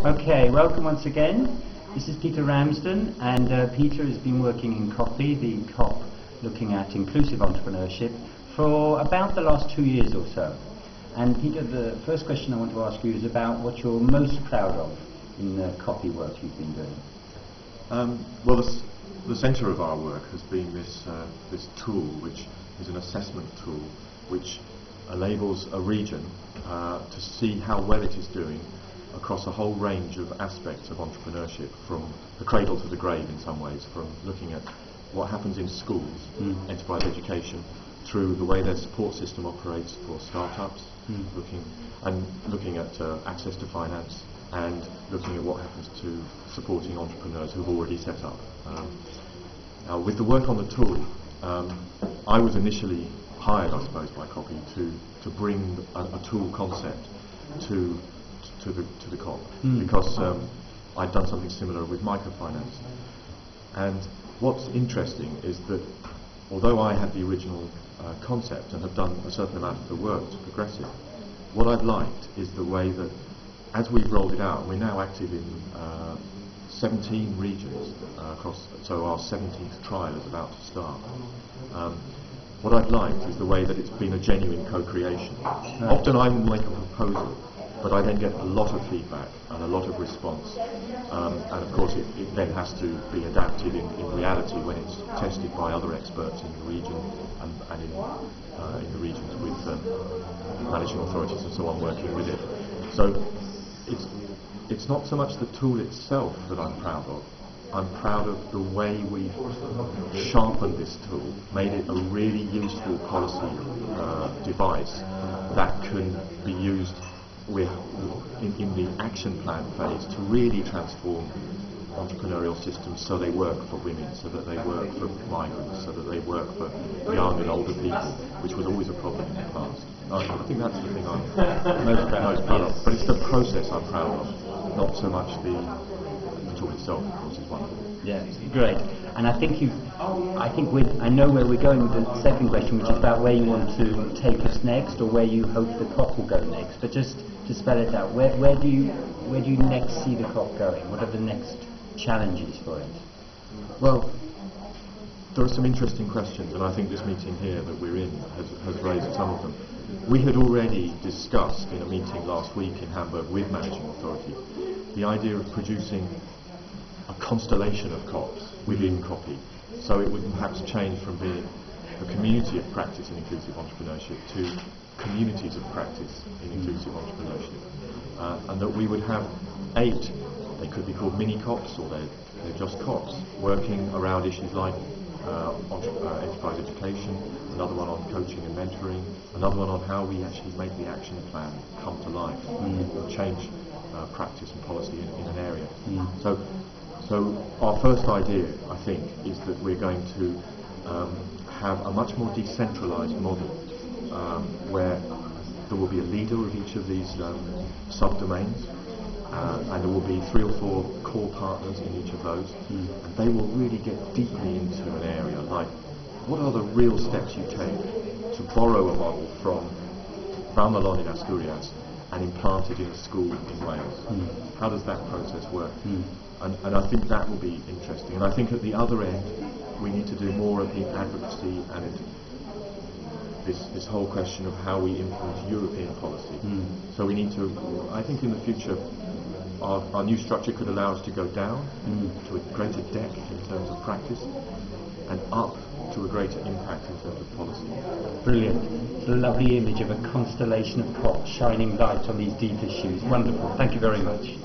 Okay, welcome once again. This is Peter Ramsden, and Peter has been working in CoP, the CoP looking at inclusive entrepreneurship, for about the last 2 years or so. And Peter, the first question I want to ask you is about what you're most proud of in the CoP work you've been doing. Well, the centre of our work has been this tool, which is an assessment tool, which enables a region to see how well it is doing across a whole range of aspects of entrepreneurship, from the cradle to the grave in some ways, from looking at what happens in schools, enterprise education, through the way their support system operates for startups, looking at access to finance, and looking at what happens to supporting entrepreneurs who've already set up. Now, with the work on the tool, I was initially hired, I suppose, by CoP to bring a tool concept to the CoP, because I'd done something similar with microfinance. And what's interesting is that although I had the original concept and have done a certain amount of the work to progress it, what I've liked is the way that as we've rolled it out, we're now active in 17 regions across, so our 17th trial is about to start. What I've liked is the way that it's been a genuine co-creation. Often I will make a proposal, but I then get a lot of feedback and a lot of response, and of course it then has to be adapted in reality when it's tested by other experts in the region and in the regions with managing authorities and so on working with it. So it's not so much the tool itself that I'm proud of. I'm proud of the way we've sharpened this tool, made it a really useful policy device that can be used in the action plan phase to really transform entrepreneurial systems so they work for women, so that they work for migrants, so that they work for young and older people, which was always a problem in the past. I think that's the thing I'm most proud of. But it's the process I'm proud of, not so much the tool itself, of course, is wonderful. Yeah, great. And I know where we're going with the second question, which is about where you want to take us next, or where you hope the CoP will go next. But just to spell it out, where do you next see the CoP going? What are the next challenges for it? Well, there are some interesting questions, and I think this meeting here that we're in has raised some of them. We had already discussed in a meeting last week in Hamburg with managing authorities the idea of producing a constellation of CoPs within CoP. So it would perhaps change from being a community of practice in inclusive entrepreneurship to communities of practice in inclusive entrepreneurship. And that we would have 8, they could be called mini CoPs, or they're just CoPs, working around issues like enterprise education, another one on coaching and mentoring, another one on how we actually make the action plan come to life, change practice and policy in an area. So our first idea, I think, is that we're going to have a much more decentralised model where there will be a leader of each of these subdomains, and there will be 3 or 4 core partners in each of those, and they will really get deeply into an area like, what are the real steps you take to borrow a model from Valmalon in Asturias and implant it in a school in Wales? How does that process work? And I think that will be interesting. And I think at the other end, we need to do more of the advocacy and this whole question of how we influence European policy. So we need to, I think in the future, our new structure could allow us to go down to a greater depth in terms of practice, and up to a greater impact in terms of policy. Brilliant. It's a lovely image of a constellation of CoPs shining light on these deep issues. Wonderful. Thank you very much.